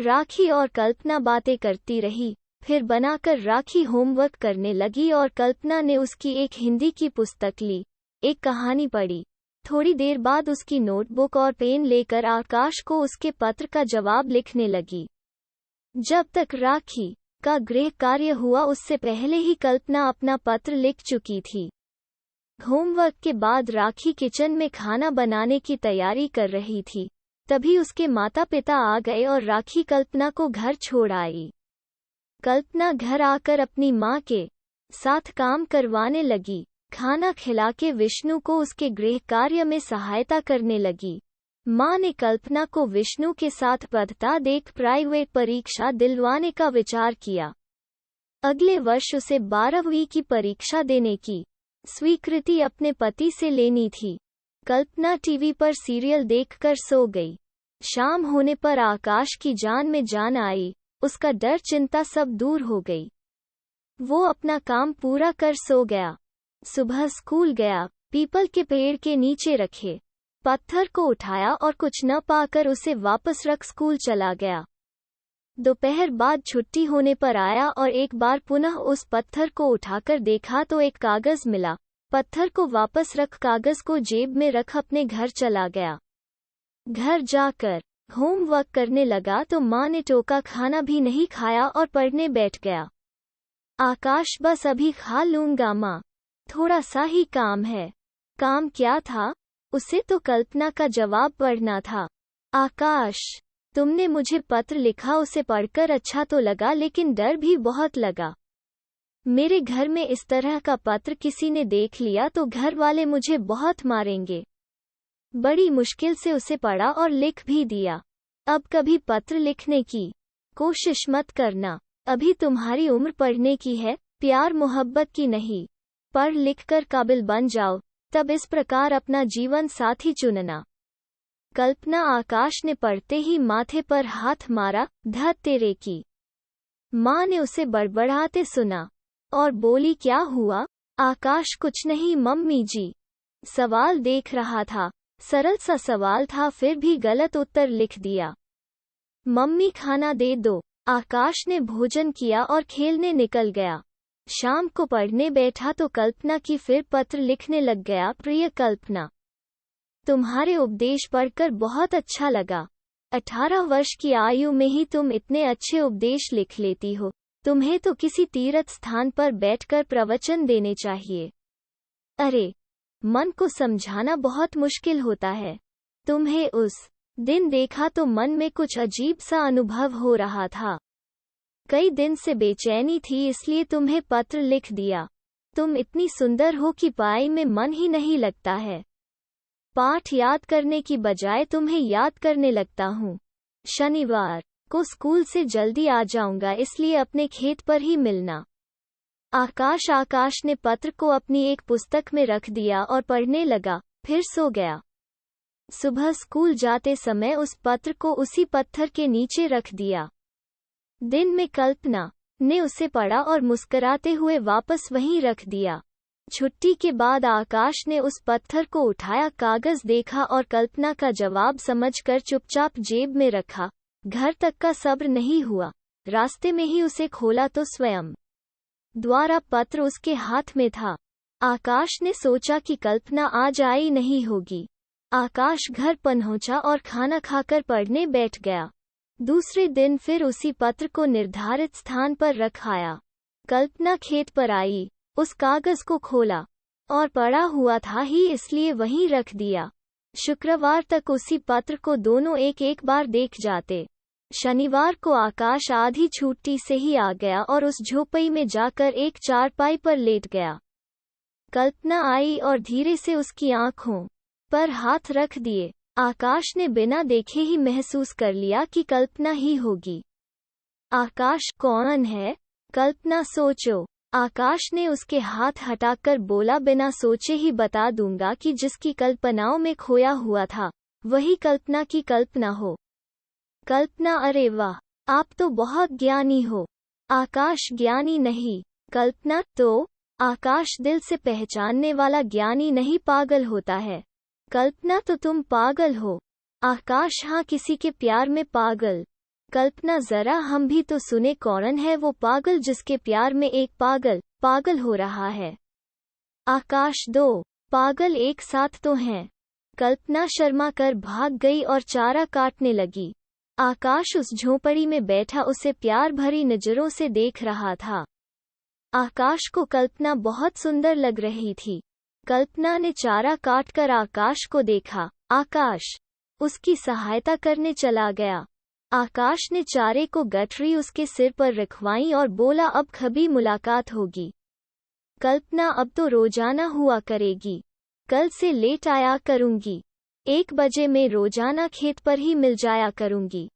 राखी और कल्पना बातें करती रही। फिर बनाकर राखी होमवर्क करने लगी और कल्पना ने उसकी एक हिंदी की पुस्तक ली, एक कहानी पढ़ी। थोड़ी देर बाद उसकी नोटबुक और पेन लेकर आकाश को उसके पत्र का जवाब लिखने लगी। जब तक राखी का गृह कार्य हुआ उससे पहले ही कल्पना अपना पत्र लिख चुकी थी। होमवर्क के बाद राखी किचन में खाना बनाने की तैयारी कर रही थी। तभी उसके माता पिता आ गए और राखी कल्पना को घर छोड़ आई। कल्पना घर आकर अपनी माँ के साथ काम करवाने लगी। खाना खिला के विष्णु को उसके गृह कार्य में सहायता करने लगी। माँ ने कल्पना को विष्णु के साथ पढ़ता देख प्राइवेट परीक्षा दिलवाने का विचार किया। अगले वर्ष उसे 12वीं की परीक्षा देने की स्वीकृति अपने पति से लेनी थी। कल्पना टीवी पर सीरियल देखकर सो गई। शाम होने पर आकाश की जान में जान आई। उसका डर चिंता सब दूर हो गई। वो अपना काम पूरा कर सो गया। सुबह स्कूल गया। पीपल के पेड़ के नीचे रखे पत्थर को उठाया और कुछ न पाकर उसे वापस रख स्कूल चला गया। दोपहर बाद छुट्टी होने पर आया और एक बार पुनः उस पत्थर को उठाकर देखा तो एक कागज मिला। पत्थर को वापस रख कागज को जेब में रख अपने घर चला गया। घर जाकर होमवर्क करने लगा तो माँ ने टोका, खाना भी नहीं खाया और पढ़ने बैठ गया। आकाश बस अभी खा लूंगा माँ, थोड़ा सा ही काम है। काम क्या था? उसे तो कल्पना का जवाब पढ़ना था। आकाश, तुमने मुझे पत्र लिखा, उसे पढ़कर अच्छा तो लगा लेकिन डर भी बहुत लगा। मेरे घर में इस तरह का पत्र किसी ने देख लिया तो घर वाले मुझे बहुत मारेंगे। बड़ी मुश्किल से उसे पढ़ा और लिख भी दिया। अब कभी पत्र लिखने की कोशिश मत करना। अभी तुम्हारी उम्र पढ़ने की है, प्यार मोहब्बत की नहीं। पढ़ लिख कर काबिल बन जाओ, तब इस प्रकार अपना जीवन साथी चुनना। कल्पना आकाश ने पढ़ते ही माथे पर हाथ मारा। धत तेरे की। माँ ने उसे बड़बड़ाते सुना और बोली, क्या हुआ? आकाश, कुछ नहीं मम्मी जी। सवाल देख रहा था। सरल सा सवाल था, फिर भी गलत उत्तर लिख दिया। मम्मी खाना दे दो। आकाश ने भोजन किया और खेलने निकल गया। शाम को पढ़ने बैठा तो कल्पना की फिर पत्र लिखने लग गया। प्रिय कल्पना, तुम्हारे उपदेश पढ़कर बहुत अच्छा लगा। 18 वर्ष की आयु में ही तुम इतने अच्छे उपदेश लिख लेती हो। तुम्हें तो किसी तीर्थ स्थान पर बैठकर प्रवचन देने चाहिए। अरे, मन को समझाना बहुत मुश्किल होता है। तुम्हें उस दिन देखा तो मन में कुछ अजीब सा अनुभव हो रहा था। कई दिन से बेचैनी थी, इसलिए तुम्हें पत्र लिख दिया। तुम इतनी सुंदर हो कि पढ़ाई में मन ही नहीं लगता है। पाठ याद करने की बजाय तुम्हें याद करने लगता हूँ। शनिवार को स्कूल से जल्दी आ जाऊंगा, इसलिए अपने खेत पर ही मिलना। आकाश ने पत्र को अपनी एक पुस्तक में रख दिया और पढ़ने लगा, फिर सो गया। सुबह स्कूल जाते समय उस पत्र को उसी पत्थर के नीचे रख दिया। दिन में कल्पना ने उसे पढ़ा और मुस्कुराते हुए वापस वहीं रख दिया। छुट्टी के बाद आकाश ने उस पत्थर को उठाया, कागज देखा और कल्पना का जवाब समझकर चुपचाप जेब में रखा। घर तक का सब्र नहीं हुआ। रास्ते में ही उसे खोला तो स्वयं द्वारा पत्र उसके हाथ में था। आकाश ने सोचा कि कल्पना आज आई नहीं होगी। आकाश घर पहुंचा और खाना खाकर पढ़ने बैठ गया। दूसरे दिन फिर उसी पत्र को निर्धारित स्थान पर रख आया। कल्पना खेत पर आई, उस कागज को खोला और पढ़ा हुआ था ही इसलिए वहीं रख दिया। शुक्रवार तक उसी पत्र को दोनों एक एक बार देख जाते। शनिवार को आकाश आधी छुट्टी से ही आ गया और उस झोपड़ी में जाकर एक चारपाई पर लेट गया। कल्पना आई और धीरे से उसकी आंखों पर हाथ रख दिए। आकाश ने बिना देखे ही महसूस कर लिया कि कल्पना ही होगी। आकाश, कौन है? कल्पना, सोचो। आकाश ने उसके हाथ हटाकर बोला, बिना सोचे ही बता दूंगा कि जिसकी कल्पनाओं में खोया हुआ था वही कल्पना की कल्पना हो। कल्पना, अरे वाह, आप तो बहुत ज्ञानी हो। आकाश, ज्ञानी नहीं। कल्पना, तो? आकाश, दिल से पहचानने वाला ज्ञानी नहीं, पागल होता है। कल्पना, तो तुम पागल हो। आकाश, हाँ, किसी के प्यार में पागल। कल्पना जरा हम भी तो सुने, कौन है वो पागल जिसके प्यार में एक पागल पागल हो रहा है। आकाश, 2 पागल एक साथ तो हैं। कल्पना शर्मा कर भाग गई और चारा काटने लगी। आकाश उस झोपड़ी में बैठा उसे प्यार भरी नजरों से देख रहा था। आकाश को कल्पना बहुत सुंदर लग रही थी। कल्पना ने चारा काटकर आकाश को देखा। आकाश उसकी सहायता करने चला गया। आकाश ने चारे को गठरी उसके सिर पर रखवाई और बोला, अब कभी मुलाकात होगी। कल्पना, अब तो रोजाना हुआ करेगी। कल से लेट आया करूंगी। 1 बजे मैं रोजाना खेत पर ही मिल जाया करूंगी।